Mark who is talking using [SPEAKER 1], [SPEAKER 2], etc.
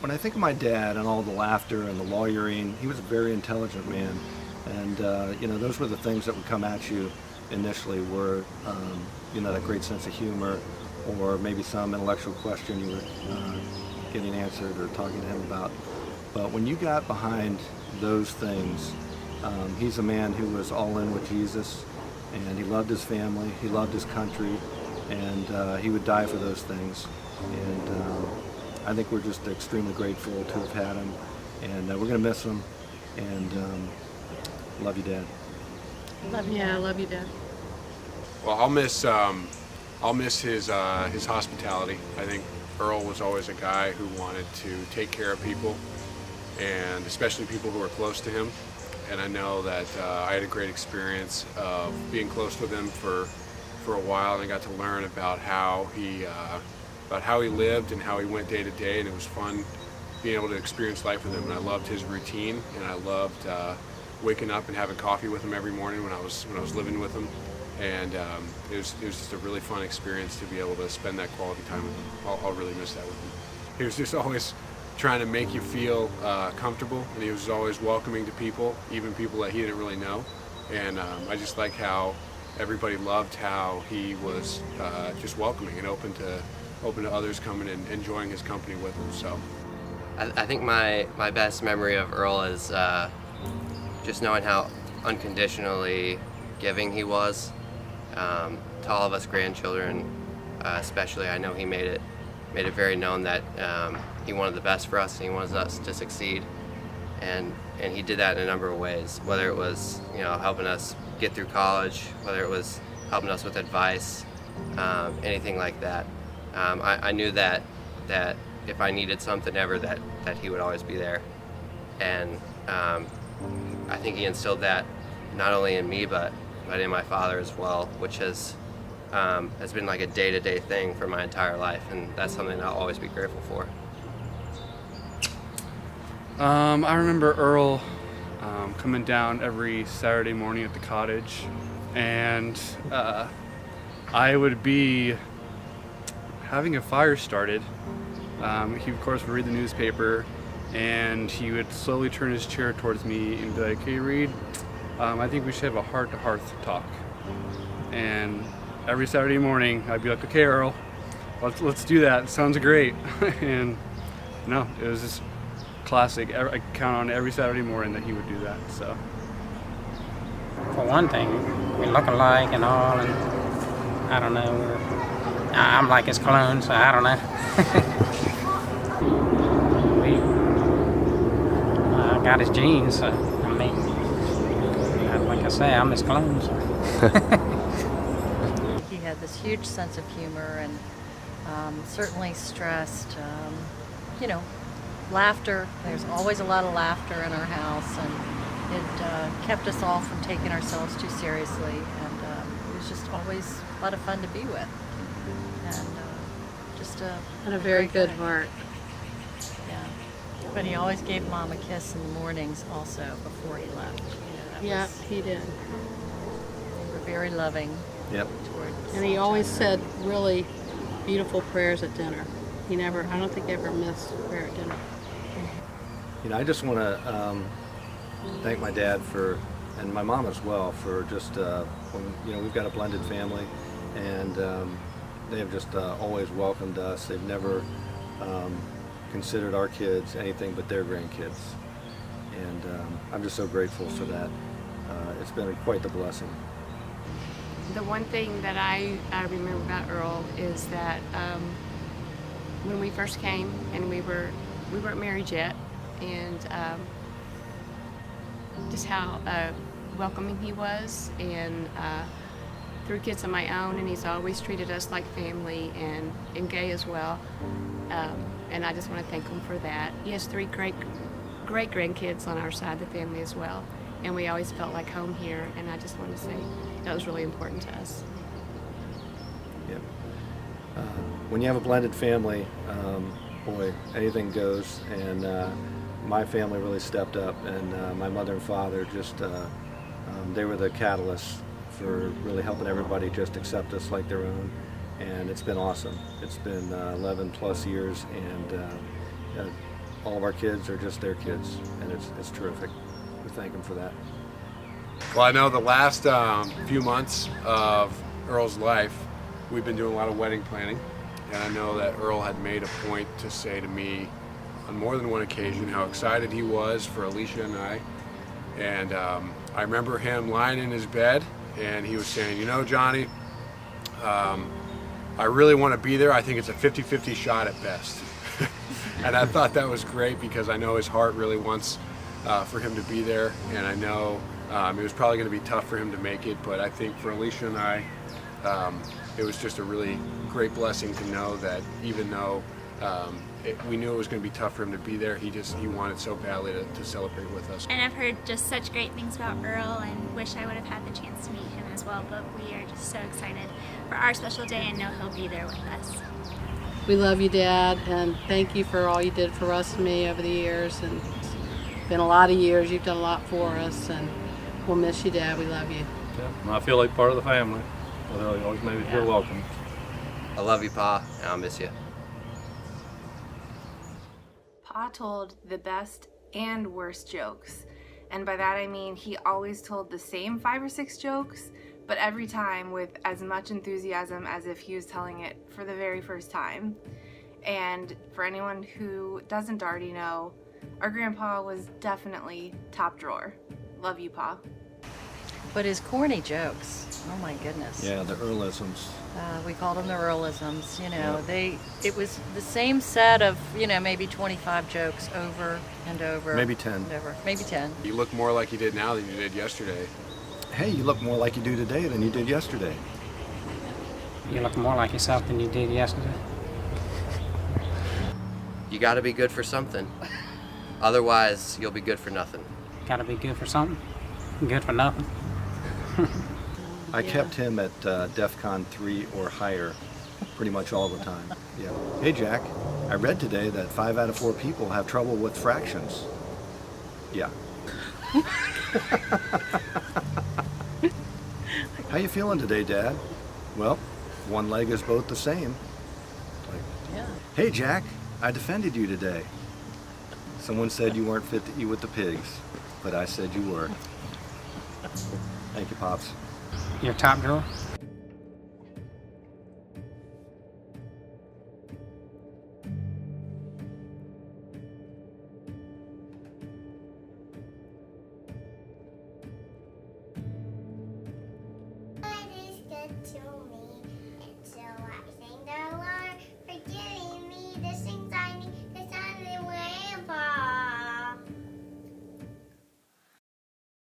[SPEAKER 1] When I think of my dad and all the laughter and the lawyering, he was a very intelligent man. And, those were the things that would come at you initially were, that great sense of humor or maybe some intellectual question you were getting answered or talking to him about. But when you got behind those things, he's a man who was all in with Jesus, and he loved his family, he loved his country, and he would die for those things. And I think we're just extremely grateful to have had him, and we're going to miss him. And love you, Dad.
[SPEAKER 2] I love you, Dad.
[SPEAKER 3] Well, I'll miss his hospitality. I think Earl was always a guy who wanted to take care of people, and especially people who were close to him. And I know that I had a great experience of being close with him for a while, and I got to learn about how he lived and how he went day to day, and it was fun being able to experience life with him. And I loved his routine, and I loved waking up and having coffee with him every morning when I was living with him. And it was just a really fun experience to be able to spend that quality time with him. I'll really miss that with him. He was just always trying to make you feel comfortable, and he was always welcoming to people, even people that he didn't really know. And I just like how everybody loved how he was just welcoming and open to others coming and enjoying his company with him. So
[SPEAKER 4] I think my best memory of Earl is just knowing how unconditionally giving he was to all of us grandchildren, especially. I know he made it very known that he wanted the best for us and he wanted us to succeed, and he did that in a number of ways, whether it was helping us get through college, whether it was helping us with advice, anything like that. I knew that if I needed something ever, that he would always be there. And I think he instilled that not only in me but in my father as well, which has been like a day-to-day thing for my entire life, and that's something I'll always be grateful for.
[SPEAKER 5] I remember Earl coming down every Saturday morning at the cottage, and I would be having a fire started. He of course would read the newspaper, and he would slowly turn his chair towards me and be like, "Hey Reed, I think we should have a heart-to-hearth talk." And every Saturday morning I'd be like, "Okay Earl, let's do that, sounds great." And no, it was just classic. I count on every Saturday morning that he would do that. So
[SPEAKER 6] for one thing, we look alike and all, and I don't know, I'm like his clone, so I don't know. I got his genes, so I mean, like I say, I'm his clone. So.
[SPEAKER 7] He had this huge sense of humor and certainly stressed, laughter. There's always a lot of laughter in our house, and it kept us all from taking ourselves too seriously, and it was just always a lot of fun to be with, and just
[SPEAKER 2] And a very good
[SPEAKER 7] guy.
[SPEAKER 2] heart.
[SPEAKER 7] Yeah, but he always gave Mom a kiss in the mornings also before he left.
[SPEAKER 2] Yeah, he did.
[SPEAKER 7] They were very loving.
[SPEAKER 1] Yep.
[SPEAKER 7] Towards
[SPEAKER 2] And he always said really beautiful prayers at dinner. I don't think he ever missed a prayer at dinner.
[SPEAKER 1] I just want to thank my dad and my mom as well, for just we've got a blended family, and they have just always welcomed us. They've never considered our kids anything but their grandkids, and I'm just so grateful for that. It's been quite the blessing.
[SPEAKER 8] The one thing that I remember about Earl is that when we first came, and we weren't married yet, and just how welcoming he was, and 3 kids of my own, and he's always treated us like family, and Gay as well, and I just want to thank him for that. He has 3 great grandkids on our side of the family as well, and we always felt like home here, and I just want to say that was really important to us.
[SPEAKER 1] Yep. When you have a blended family, boy, anything goes, and my family really stepped up, and my mother and father just, they were the catalyst for really helping everybody just accept us like their own, and it's been awesome. It's been 11 plus years, and all of our kids are just their kids, and it's terrific. We thank them for that.
[SPEAKER 3] Well, I know the last few months of Earl's life, we've been doing a lot of wedding planning, and I know that Earl had made a point to say to me on more than one occasion how excited he was for Alicia and I. And I remember him lying in his bed, and he was saying, you know, Johnny, I really want to be there. I think it's a 50-50 shot at best. And I thought that was great because I know his heart really wants for him to be there, and I know it was probably going to be tough for him to make it, but I think for Alicia and I, it was just a really great blessing to know that even though we knew it was going to be tough for him to be there, he wanted so badly to celebrate with us.
[SPEAKER 9] And I've heard just such great things about Earl and wish I would have had the chance to meet him as well, but we are just so excited for our special day and know he'll be there with us.
[SPEAKER 2] We love you, Dad, and thank you for all you did for us and me over the years. And it's been a lot of years. You've done a lot for us, and we'll miss you, Dad. We love you.
[SPEAKER 10] Yeah, and I feel like part of the family. So you always made me feel welcome.
[SPEAKER 4] I love you, Pa, and I'll miss you.
[SPEAKER 11] Pa told the best and worst jokes. And by that I mean he always told the same 5 or 6 jokes, but every time with as much enthusiasm as if he was telling it for the very first time. And for anyone who doesn't already know, our grandpa was definitely top drawer. Love you, Pa.
[SPEAKER 7] But his corny jokes, oh my goodness.
[SPEAKER 1] Yeah, the Earlisms.
[SPEAKER 7] We called them the Earlisms, you know.
[SPEAKER 1] Yeah.
[SPEAKER 7] It was the same set of, you know, maybe 25 jokes over and over.
[SPEAKER 1] Maybe 10.
[SPEAKER 7] And over. Maybe 10.
[SPEAKER 3] You look more like you did now than you did yesterday.
[SPEAKER 1] Hey, you look more like you do today than you did yesterday.
[SPEAKER 6] You look more like yourself than you did yesterday.
[SPEAKER 4] You gotta be good for something. Otherwise, you'll be good for nothing.
[SPEAKER 6] Gotta be good for something, good for nothing.
[SPEAKER 1] I kept him at DEFCON 3 or higher pretty much all the time. Yeah. Hey, Jack, I read today that 5 out of 4 people have trouble with fractions. Yeah. How you feeling today, Dad? Well, one leg is both the same. Like,
[SPEAKER 7] Yeah.
[SPEAKER 1] hey, Jack, I defended you today. Someone said you weren't fit to eat with the pigs, but I said you were. Thank you, Pops.
[SPEAKER 6] Your top drawer?
[SPEAKER 9] What is the